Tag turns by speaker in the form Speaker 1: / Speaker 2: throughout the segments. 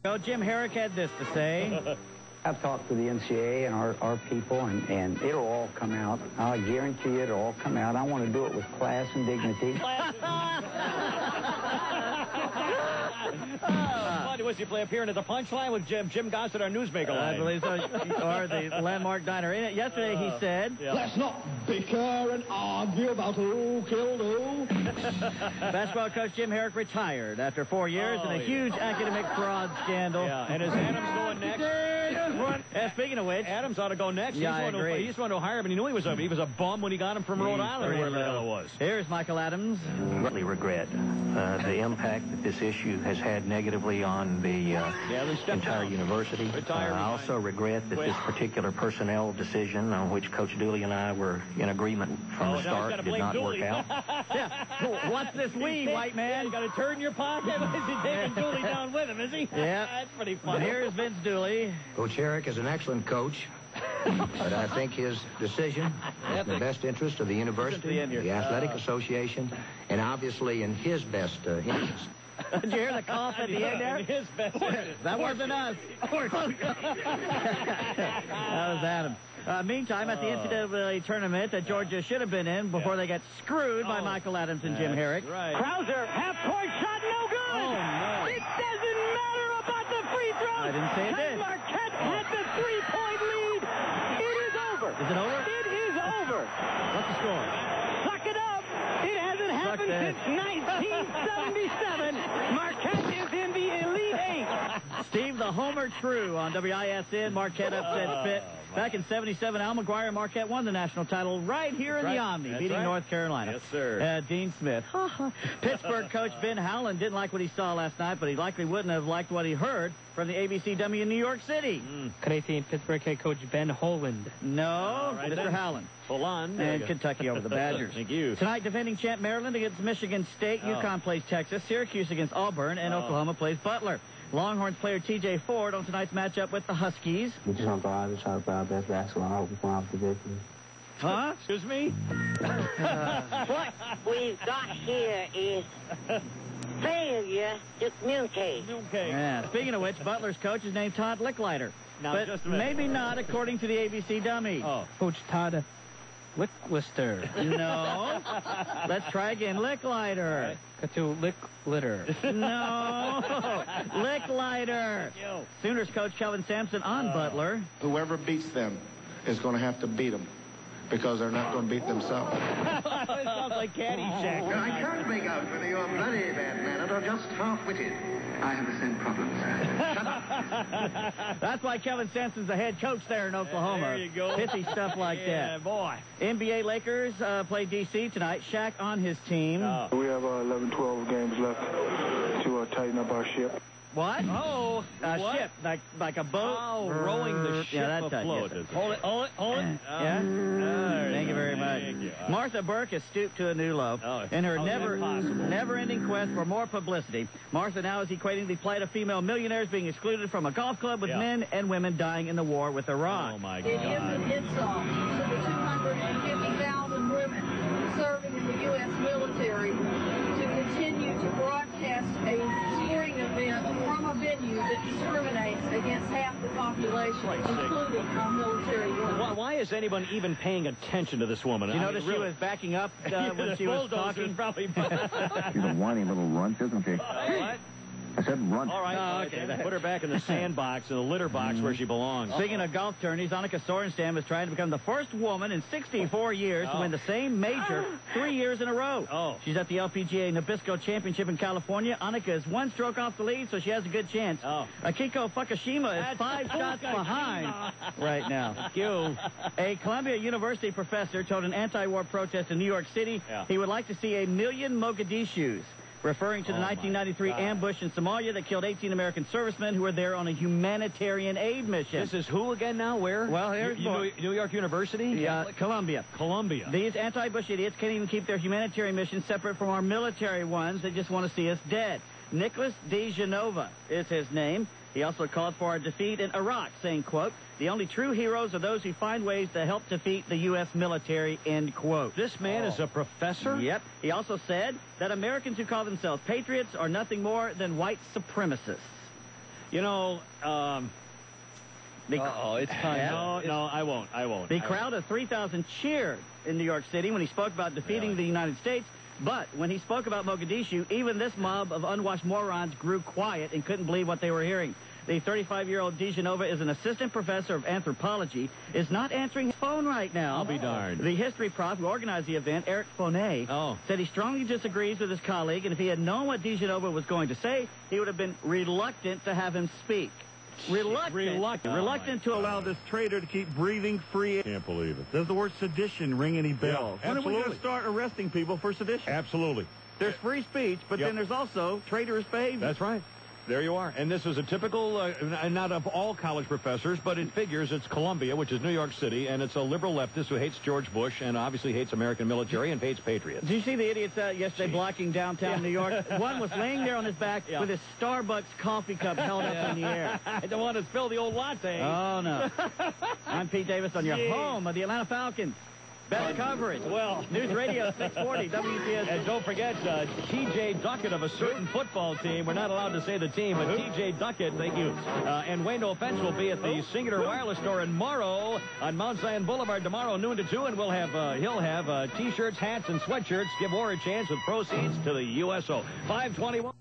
Speaker 1: Well, Jim Herrick had this to say.
Speaker 2: I've talked to the NCAA and our people, and it'll all come out. I guarantee you it'll all come out. I want to do it with class and dignity.
Speaker 3: Was he appearing at the punchline with Jim Gossett, our newsmaker line?
Speaker 1: I believe so. Or the landmark diner. In it yesterday, he said,
Speaker 4: let's not bicker and argue about who killed who.
Speaker 1: Basketball coach Jim Herrick retired after 4 years in a huge academic fraud scandal.
Speaker 3: Yeah, and is Adams going next?
Speaker 1: Speaking of which,
Speaker 3: Adams ought to go next.
Speaker 1: Yeah, I agree.
Speaker 3: He's one to hire him, and he knew he was a bum when he got him from Rhode Island, or whatever the hell it was.
Speaker 1: Here's Michael Adams.
Speaker 5: Really regret the impact that this issue has had negatively on the entire university. I also regret that this particular personnel decision on which Coach Dooley and I were in agreement from the start did not work out.
Speaker 1: Yeah. What's this we, white man?
Speaker 3: You got to turn your pocket. Is he taking Dooley down with him, is he?
Speaker 1: Yeah.
Speaker 3: That's pretty funny.
Speaker 1: But here's Vince Dooley.
Speaker 6: Coach Herrick is an excellent coach. But I think his decision is in the best interest of the university, the athletic association, and obviously in his best interest.
Speaker 1: Did you hear the cough at the end there?
Speaker 3: His best interest.
Speaker 1: That wasn't us. That was Adam. Meantime, at the NCAA tournament that Georgia should have been in before they got screwed by Michael Adams and Jim Herrick.
Speaker 3: Right.
Speaker 1: Krauser, half-court shot, no good!
Speaker 3: Oh, no.
Speaker 1: It doesn't matter about the free throw! I didn't say it did. Marquette had the three-point lead. It is over. Is it over? It is over. What's the score? Suck it up. It hasn't happened since 1977. Marquette is in the Elite Eight. Steve, the Homer True on WISN. Marquette upset Pitt. Back in 77, Al McGuire and Marquette won the national title right here in the Omni, beating North Carolina.
Speaker 3: Yes, sir.
Speaker 1: Dean Smith. Pittsburgh coach Ben Howland didn't like what he saw last night, but he likely wouldn't have liked what he heard from the ABC dummy in New York City.
Speaker 7: Canadian Pittsburgh head coach Ben Howland.
Speaker 1: No, Mr. Howland.
Speaker 3: Holland.
Speaker 1: And Kentucky over the Badgers.
Speaker 3: Thank you.
Speaker 1: Tonight, defending champ Maryland against Michigan State. UConn plays Texas. Syracuse against Auburn. And Oklahoma plays Butler. Longhorns player T.J. Ford on tonight's matchup with the Huskies.
Speaker 2: We just want to go out and try to play our best basketball. I hope we come out with the victory.
Speaker 1: Huh?
Speaker 3: Excuse me?
Speaker 8: What we've got here is failure to communicate.
Speaker 1: Yeah. Speaking of which, Butler's coach is named Todd Licklider.
Speaker 3: Now,
Speaker 1: but
Speaker 3: just a minute.
Speaker 1: maybe not according to the ABC dummy.
Speaker 7: Coach Todd Licklister.
Speaker 1: No. Let's try again. Licklider.
Speaker 7: To Lick Litter.
Speaker 1: No. Licklider. Sooners coach Kelvin Sampson on Butler.
Speaker 4: Whoever beats them is going to have to beat them because they're not going to beat themselves.
Speaker 3: It sounds like Caddyshack.
Speaker 9: I can't make out whether you're bloody bad-mannered or just half-witted. I have the same problem, sir. Shut up.
Speaker 1: That's why Kevin Sampson's the head coach there in Oklahoma.
Speaker 3: There you go.
Speaker 1: Pithy stuff like that.
Speaker 3: Yeah, boy.
Speaker 1: NBA Lakers play D.C. tonight. Shaq on his team.
Speaker 10: We have 11, 12 games left to tighten up our ship.
Speaker 1: What?
Speaker 3: Oh, what?
Speaker 1: Ship, like a boat.
Speaker 3: Oh, rowing the ship afloat.
Speaker 1: Yes,
Speaker 3: Hold it.
Speaker 1: Yeah. Thank you very much. Martha Burke has stooped to a new low. In her never-ending quest for more publicity, Martha now is equating the plight of female millionaires being excluded from a golf club with men and women dying in the war with Iraq.
Speaker 3: Oh, my God.
Speaker 11: It is an insult to the 250,000 women serving in the U.S. military to continue to broadcast a sporting event from a venue that discriminates against half the population, including our military women.
Speaker 3: Why is anyone even paying attention to this woman?
Speaker 1: You notice she was backing up when she was talking?
Speaker 3: Probably.
Speaker 6: She's a whiny little runt, isn't she?
Speaker 3: What?
Speaker 6: I said runt.
Speaker 3: All right. Okay. Put her back in the sandbox, in the litter box where she belongs.
Speaker 1: Speaking of golf tourneys, Annika Sorenstam is trying to become the first woman in 64 years to win the same major 3 years in a row. She's at the LPGA Nabisco Championship in California. Annika is one stroke off the lead, so she has a good chance. Akiko Fukushima is 5 shots behind right now.
Speaker 3: Thank you.
Speaker 1: A Columbia University professor told an anti-war protest in New York City he would like to see 1 million Mogadishus, referring to the 1993 ambush in Somalia that killed 18 American servicemen who were there on a humanitarian aid mission.
Speaker 3: This is who again now? Where?
Speaker 1: Well, here's
Speaker 3: New York University?
Speaker 1: Yeah, Columbia.
Speaker 3: These
Speaker 1: anti-Bush idiots can't even keep their humanitarian mission separate from our military ones. They just want to see us dead. Nicholas D. Genova is his name. He also called for our defeat in Iraq, saying, quote, "The only true heroes are those who find ways to help defeat the U.S. military," end quote.
Speaker 3: This man is a professor?
Speaker 1: Yep. He also said that Americans who call themselves patriots are nothing more than white supremacists.
Speaker 3: You know,
Speaker 7: it's time.
Speaker 3: No, I won't.
Speaker 1: The crowd of 3,000 cheered in New York City when he spoke about defeating the United States. But when he spoke about Mogadishu, even this mob of unwashed morons grew quiet and couldn't believe what they were hearing. The 35-year-old Dijanova is an assistant professor of anthropology, is not answering his phone right now.
Speaker 3: I'll be darned.
Speaker 1: The history prof who organized the event, Eric Fonet, said he strongly disagrees with his colleague, and if he had known what Dijanova was going to say, he would have been reluctant to have him speak. Reluctant to allow this traitor to keep breathing free.
Speaker 12: Can't believe it.
Speaker 1: Does the word sedition ring any bells?
Speaker 12: Yeah,
Speaker 1: when are we going to start arresting people for sedition?
Speaker 12: Absolutely.
Speaker 1: There's free speech, but then there's also traitorous behavior.
Speaker 3: That's right. There you are. And this is a typical, not of all college professors, but it figures it's Columbia, which is New York City, and it's a liberal leftist who hates George Bush and obviously hates American military and hates patriots.
Speaker 1: Did you see the idiots yesterday blocking downtown New York? One was laying there on his back with his Starbucks coffee cup held up in the air.
Speaker 3: I don't want to spill the old latte.
Speaker 1: Oh, no. I'm Pete Davis on your home of the Atlanta Falcons. Best coverage.
Speaker 3: Well,
Speaker 1: News Radio 640 WTS.
Speaker 3: And don't forget, T.J. Duckett of a certain football team. We're not allowed to say the team, but T.J. Duckett, thank you. And Wayne No Offense will be at the Singular Wireless Store in Morrow on Mount Zion Boulevard tomorrow, noon to 2, and he'll have T-shirts, hats, and sweatshirts. Give War a chance with proceeds to the USO. 521.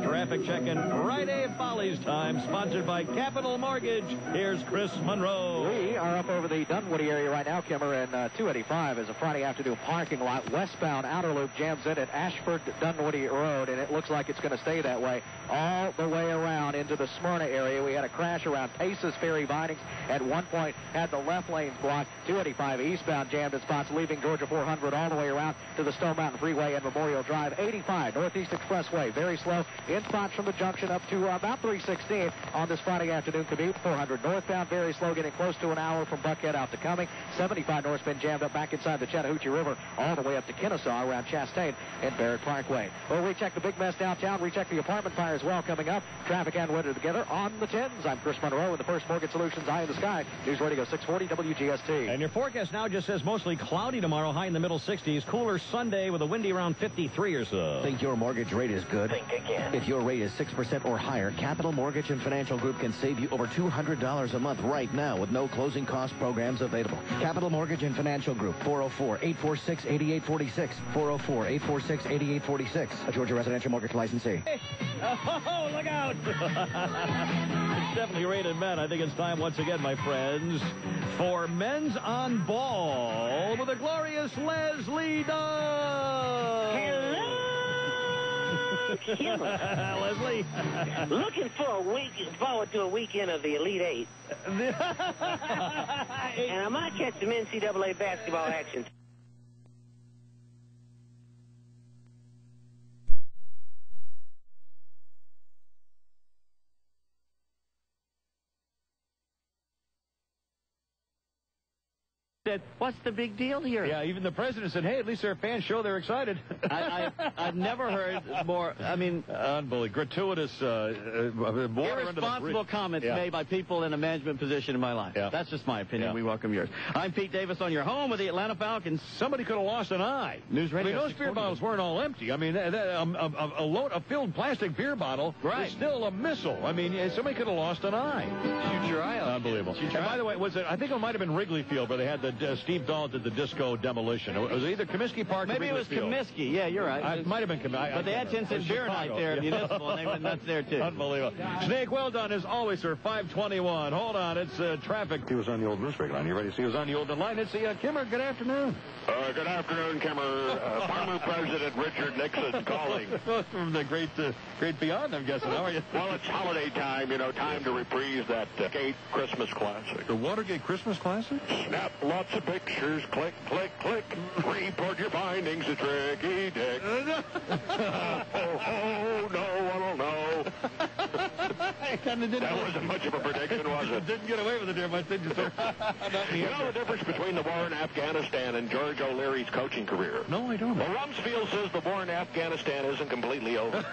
Speaker 3: Traffic check-in Friday Follies time, sponsored by Capital Mortgage. Here's Chris Monroe.
Speaker 13: We are up over the Dunwoody area right now, Kimmer, and 285 is a Friday afternoon parking lot. Westbound outer loop jams in at Ashford Dunwoody Road, and it looks like it's going to stay that way all the way around into the Smyrna area. We had a crash around Paces Ferry Vinings. At one point, had the left lanes blocked. 285 eastbound jammed at spots, leaving Georgia 400 all the way around to the Stone Mountain Freeway and Memorial Drive. 85 Northeast Expressway, very slow in spots from the junction up to about 316 on this Friday afternoon commute. 400 northbound, very slow, getting close to an hour from Buckhead out to Cumming. 75 north's been jammed up back inside the Chattahoochee River all the way up to Kennesaw around Chastain and Barrett Parkway. We'll recheck the big mess downtown, recheck the apartment fire as well coming up. Traffic and weather together on the 10s. I'm Chris Monroe with the First Mortgage Solutions Eye in the Sky. News Radio 640 WGST.
Speaker 3: And your forecast now just says mostly cloudy tomorrow, high in the middle 60s. Cooler Sunday with a windy around 53 or so.
Speaker 14: Think your mortgage rate is good?
Speaker 8: Think again.
Speaker 14: If your rate is 6% or higher, Capital Mortgage and Financial Group can save you over $200 a month right now with no closing cost programs available. Capital Mortgage and Financial Group, 404-846-8846. 404-846-8846. A Georgia residential mortgage licensee.
Speaker 3: Oh, look out! It's definitely rated men. I think it's time once again, my friends, for Men's on Ball with the glorious Leslie Dunn.
Speaker 8: Hello, Kimmer.
Speaker 3: Leslie.
Speaker 8: Looking forward to a weekend of the Elite Eight. And I might catch some NCAA basketball action.
Speaker 1: Said, what's the big deal here?
Speaker 3: Yeah, even the president said, hey, at least their fans show they're excited.
Speaker 1: I've never heard more,
Speaker 3: unbelievable, gratuitous,
Speaker 1: irresponsible comments made by people in a management position in my life.
Speaker 3: Yeah.
Speaker 1: That's just my opinion.
Speaker 3: Yeah.
Speaker 1: We welcome yours. I'm Pete Davis on your home with the Atlanta Falcons.
Speaker 3: Somebody could have lost an eye.
Speaker 1: News Radio.
Speaker 3: Those beer bottles weren't all empty. A filled plastic beer bottle is still a missile. Somebody could have lost an eye.
Speaker 7: Shoot your eye out.
Speaker 3: Unbelievable. And by the way, I think it might have been Wrigley Field where they had the Steve Dahl did the disco demolition. It was either Comiskey Park or
Speaker 1: Maybe it was Comiskey. Yeah, you're right.
Speaker 3: It might have been Comiskey.
Speaker 1: But they had 10-cent beer night there at Municipal, and they went nuts there, too.
Speaker 3: Unbelievable. Snake, well done, as always, sir. 521. Hold on. It's traffic.
Speaker 12: He was on the old newsmaker line. You ready to see?
Speaker 3: He was on the old line. It's Kimmer. Good afternoon.
Speaker 15: Good afternoon, Kimmer. Former President Richard Nixon calling.
Speaker 3: From the great beyond, I'm guessing. How are you?
Speaker 15: Well, it's holiday time, time to reprise that Gate Christmas classic.
Speaker 12: The Watergate Christmas classic?
Speaker 15: Snap lots of pictures, click, click, click. Report your findings to Tricky Dick. Oh, no, I don't know. That wasn't much of a prediction, was it?
Speaker 3: Didn't get away with it there much, did you, sir?
Speaker 15: You know the difference between the war in Afghanistan and George O'Leary's coaching career?
Speaker 3: No, I don't.
Speaker 15: Well, Rumsfeld says the war in Afghanistan isn't completely over.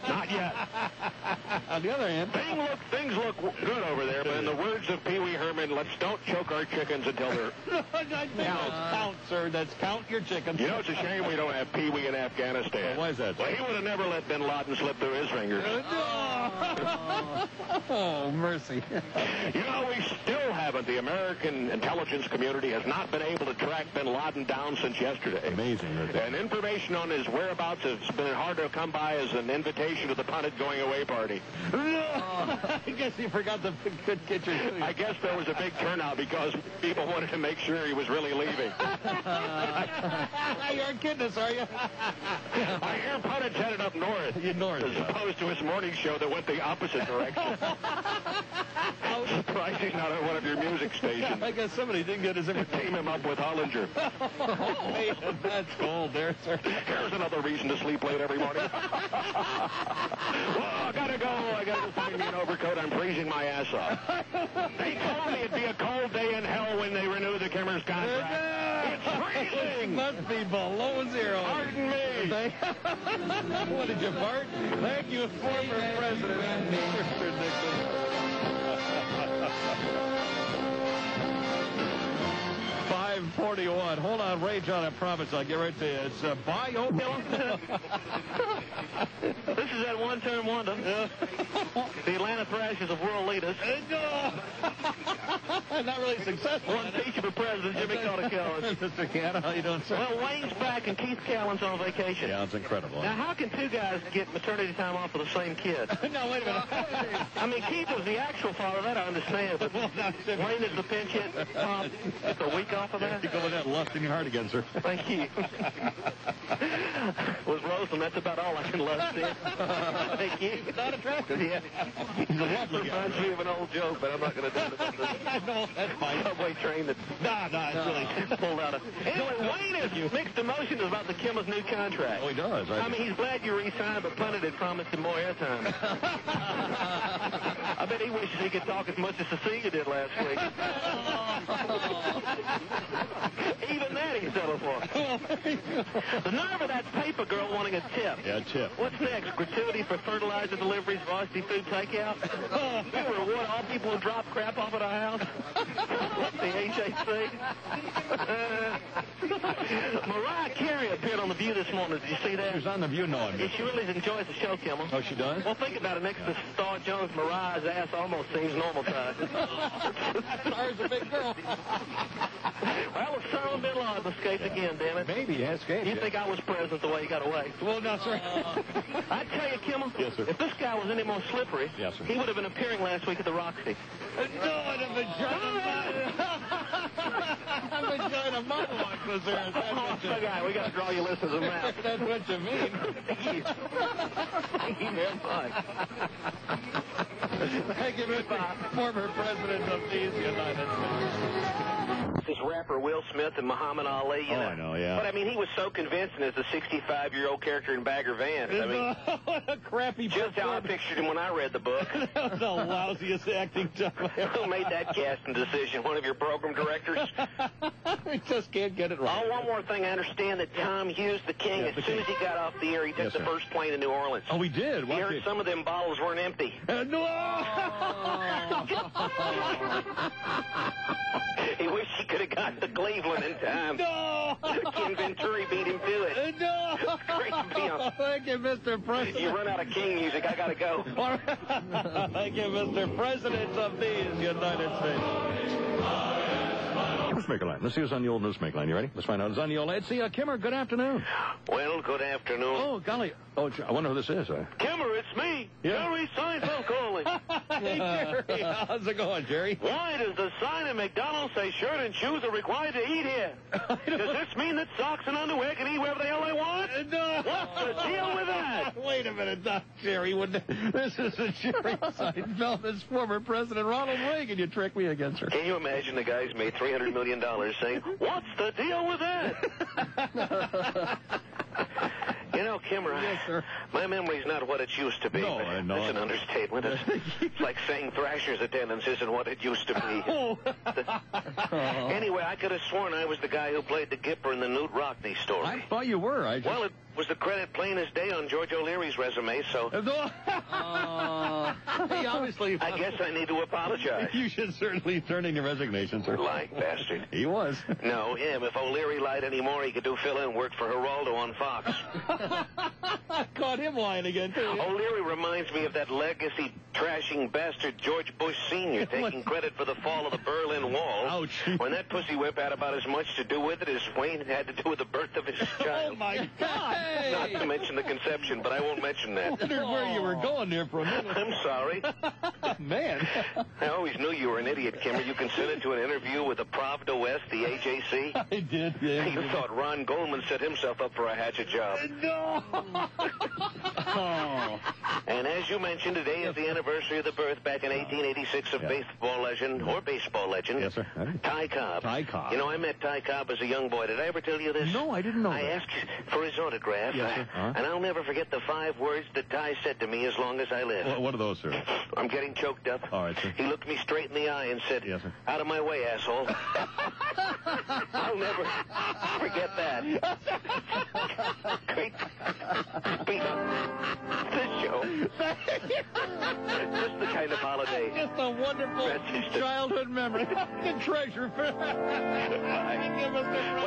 Speaker 15: Not yet.
Speaker 3: On the other hand,
Speaker 15: things look good over there, but in the words of Pee Wee Herman, let's don't choke our chickens until they're...
Speaker 3: Count, sir. That's count your chickens.
Speaker 15: It's a shame we don't have Pee Wee in Afghanistan.
Speaker 3: Why is that, sir?
Speaker 15: Well, he would have never let bin Laden slip through through his fingers.
Speaker 13: Oh, mercy.
Speaker 15: You know, we still haven't. The American intelligence community has not been able to track bin Laden down since yesterday.
Speaker 12: Amazing.
Speaker 15: And information on his whereabouts has been hard to come by as an invitation to the punted going away party.
Speaker 3: I guess he forgot the good kitchen.
Speaker 15: I guess there was a big turnout because people wanted to make sure he was really leaving.
Speaker 3: You aren't kidding us, are you?
Speaker 15: I hear Punnet's headed up north. As opposed to his morning show that went the opposite direction. Surprised he's not on one of your music stations.
Speaker 3: I guess somebody didn't get his
Speaker 15: Team him up with Hollinger.
Speaker 3: Man, that's cold there, sir.
Speaker 15: Here's another reason to sleep late every morning. Well, I gotta go. I gotta find me an overcoat. I'm freezing my ass off. They told me it'd be a cold day in hell when they renew the Kimmer's contract. It's freezing.
Speaker 3: It must be below zero.
Speaker 15: Pardon me.
Speaker 3: What did you fart? Thank you, former president. It's ridiculous. 5:41. Hold on, Ray John, I promise I'll get right to you. It's bio.
Speaker 8: This is that one-term wonder. The Atlanta Thrashers of world leaders.
Speaker 3: Not really successful.
Speaker 8: One teacher for president, Jimmy Callis.
Speaker 3: Mr. Canna, how you doing, sir?
Speaker 8: Well, Wayne's back and Keith Callan's on vacation.
Speaker 3: Yeah, it's incredible.
Speaker 8: Now, how can two guys get maternity time off for the same kid?
Speaker 3: No, wait a minute.
Speaker 8: I mean, Keith was the actual father, that I understand, but Wayne is the pinch hit. It's a week off of that?
Speaker 3: You go with that lust in your heart again, sir.
Speaker 8: Thank you. With Roseland, that's about all I can lust in. Thank you.
Speaker 3: Not attractive.
Speaker 8: Yeah.
Speaker 3: He's a lovely guy.
Speaker 8: Reminds me of an old joke, but I'm not going to do it.
Speaker 3: No, that's fine.
Speaker 8: Subway train that
Speaker 3: it's really
Speaker 8: pulled out of. Anyway, Wayne is mixed emotions about the Kimmer's new contract.
Speaker 3: Oh, he does.
Speaker 8: I mean, he's glad you re-signed, but Punnett had promised him more airtime. I bet he wishes he could talk as much as Cecilia did last week. Even that he settled for. The nerve of that paper girl wanting a tip.
Speaker 3: Yeah, tip.
Speaker 8: What's next? Gratuity for fertilizer deliveries, varsity food takeout? We reward all people who drop crap off at our house? What's the HAC? Mariah Carey appeared on The View this morning. Did you see that?
Speaker 3: She was on The View, no,
Speaker 8: Yeah, she really enjoys the show, Kimmel.
Speaker 3: Oh, she does?
Speaker 8: Well, think about it. Next to Star Jones, Mariah's ass almost seems normal size.
Speaker 3: Star's a big girl.
Speaker 8: Well, Osama bin Laden escaped again, damn it.
Speaker 3: Maybe he escaped.
Speaker 8: You think I was president the way he got away?
Speaker 3: Well, no, sir.
Speaker 8: I tell you, Kimmel,
Speaker 3: yes, sir.
Speaker 8: If this guy was any more slippery,
Speaker 3: yes, sir,
Speaker 8: he would have been appearing last week at the Roxy.
Speaker 3: A vagina monologue was there.
Speaker 8: Guy, we got to draw your list as a map.
Speaker 3: That's what you mean.
Speaker 8: Thank you very much.
Speaker 3: Thank you, Mr. Former President of these United States.
Speaker 8: This rapper Will Smith and Muhammad Ali, you know.
Speaker 3: I know, yeah.
Speaker 8: But, I mean, he was so convincing as a 65-year-old character in Bagger Vance. I mean,
Speaker 3: what a crappy
Speaker 8: just how I pictured him when I read the book.
Speaker 3: That was the lousiest acting job.
Speaker 8: Who made that casting decision? One of your program directors?
Speaker 3: I just can't get it right.
Speaker 8: Oh, one more thing. I understand that Tom Hughes, the king, as soon as he got off the air, he took the first plane to New Orleans.
Speaker 3: Oh, we did?
Speaker 8: He heard some of them bottles weren't empty.
Speaker 3: No!
Speaker 8: He wished he could have gotten to Cleveland in time.
Speaker 3: No!
Speaker 8: Ken Venturi beat him to it.
Speaker 3: No!
Speaker 8: Great film.
Speaker 3: Thank you, Mr. President.
Speaker 8: You run out of King music. I got to go.
Speaker 3: Thank you, Mr. President of these United States. Newsmaker line. Let's see who's on the old newsmaker line. You ready? Let's find out who's on the old. Let's see, Kimmer, good afternoon.
Speaker 8: Well, good afternoon.
Speaker 3: Oh, golly. Oh, I wonder who this is.
Speaker 8: Kimmer, it's me.
Speaker 3: Yeah.
Speaker 8: Jerry Seinfeld calling.
Speaker 3: Hey, Jerry. How's it going, Jerry?
Speaker 8: Why does the sign at McDonald's say shirt and shoes are required to eat here? Does this mean that socks and underwear can eat wherever the hell they want?
Speaker 3: No.
Speaker 8: What's the deal with that?
Speaker 3: Wait a minute, Jerry. This is a Jerry Seinfeld. This former President Ronald Reagan. You tricked me again, sir.
Speaker 8: Can you imagine the guy who's made $300 million saying, what's the deal with that? You know, Kimmer,
Speaker 3: yes, sir.
Speaker 8: My memory's not what it used to be.
Speaker 3: No,
Speaker 8: That's
Speaker 3: no.
Speaker 8: an understatement. It's like saying Thrasher's attendance isn't what it used to be. Anyway, I could have sworn I was the guy who played the Gipper in the Newt Rockney story.
Speaker 3: I thought you were.
Speaker 8: Well, it was the credit plain as day on George O'Leary's resume, so...
Speaker 3: He obviously...
Speaker 8: I guess I need to apologize.
Speaker 3: You should certainly turn in your resignation, sir.
Speaker 8: Lying bastard.
Speaker 3: He was.
Speaker 8: No, him. If O'Leary lied anymore, he could do fill-in work for Geraldo on Fox.
Speaker 3: Caught him lying again, too.
Speaker 15: O'Leary reminds me of that legacy trashing bastard George Bush Sr. taking credit for the fall of the Berlin Wall.
Speaker 3: Ouch.
Speaker 15: When that pussy whip had about as much to do with it as Wayne had to do with the birth of his child.
Speaker 3: Oh, my God.
Speaker 15: Not to mention the conception, but I won't mention that.
Speaker 3: I wondered where you were going there for a minute.
Speaker 15: I'm sorry.
Speaker 3: Man.
Speaker 15: I always knew you were an idiot, Kimmer. You consented to an interview with the Pravda West, the AJC.
Speaker 3: I did, yeah.
Speaker 15: You thought Ron Goldman set himself up for a hatchet job.
Speaker 3: No. Oh.
Speaker 15: And as you mentioned, today is the anniversary of the birth back in 1886 of baseball legend, or baseball legend,
Speaker 12: Yes, sir.
Speaker 15: Ty Cobb.
Speaker 12: Ty Cobb.
Speaker 15: You know, I met Ty Cobb as a young boy. Did I ever tell you this?
Speaker 12: No, I didn't know
Speaker 15: I
Speaker 12: that.
Speaker 15: asked for his autograph,
Speaker 12: Yes, sir.
Speaker 15: and I'll never forget the 5 words that Ty said to me as long as I live.
Speaker 12: What are those, sir?
Speaker 15: I'm getting choked up.
Speaker 12: All right, sir.
Speaker 15: He looked me straight in the eye and said,
Speaker 12: Yes, sir.
Speaker 15: "Out of my way, asshole." I'll never forget that. Great. This show. Just the kind of holiday.
Speaker 3: Just a wonderful childhood memory. Fucking treasure.
Speaker 15: Wait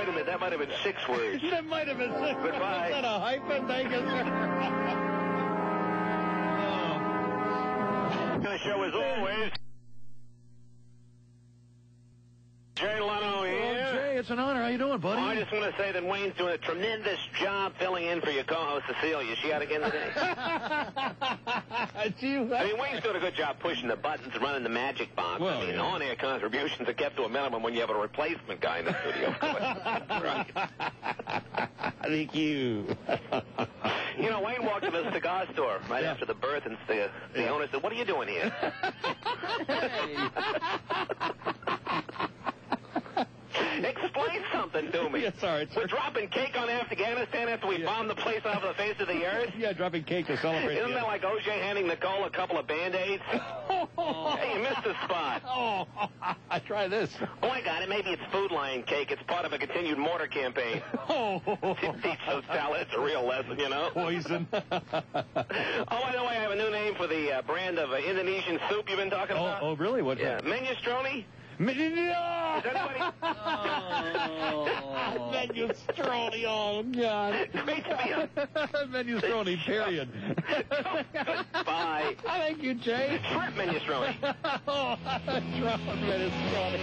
Speaker 15: a minute, that might have been 6 words.
Speaker 3: That might have been 6 words.
Speaker 15: Goodbye.
Speaker 3: Is that a hyphen? Thank you, sir.
Speaker 15: The show as always. Jay Leno here.
Speaker 12: Jay, it's an honor. How you doing, buddy?
Speaker 15: I just want to say that Wayne's doing a tremendous job filling in for your co-host, Cecilia. She out again today? I mean, Wayne's doing a good job pushing the buttons and running the magic box.
Speaker 12: Well,
Speaker 15: I mean,
Speaker 12: yeah.
Speaker 15: on-air contributions are kept to a minimum when you have a replacement guy in the studio. Right.
Speaker 3: Thank you.
Speaker 15: You know, Wayne walked to the cigar store right after the birth, and the owner said, "What are you doing here?" Explain something to me.
Speaker 3: Yeah, sorry, sir.
Speaker 15: We're dropping cake on Afghanistan after we bombed the place off the face of the earth?
Speaker 3: Yeah, dropping cake to celebrate.
Speaker 15: Isn't that like OJ handing Nicole a couple of Band-Aids? Hey, you missed a spot.
Speaker 3: Oh, I try this.
Speaker 15: Oh, I got it. Maybe it's Food Lion cake. It's part of a continued mortar campaign.
Speaker 3: Oh.
Speaker 15: Teach those salads a real lesson, you know?
Speaker 3: Poison.
Speaker 15: Oh, I know I have a new name for the brand of Indonesian soup you've been talking about.
Speaker 3: Oh, really? What's
Speaker 15: Yeah,
Speaker 3: that?
Speaker 15: Minestrone?
Speaker 3: No!
Speaker 15: Is anybody?
Speaker 3: Minestrone, oh, God.
Speaker 15: Great to be on.
Speaker 3: Minestrone, period.
Speaker 15: Bye.
Speaker 3: Thank you, Jay.
Speaker 15: Shrimp minestrone.
Speaker 3: Oh, minestrone.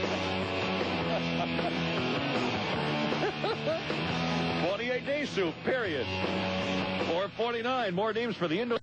Speaker 3: 28-day soup, period. $4.49. More names for the Indo.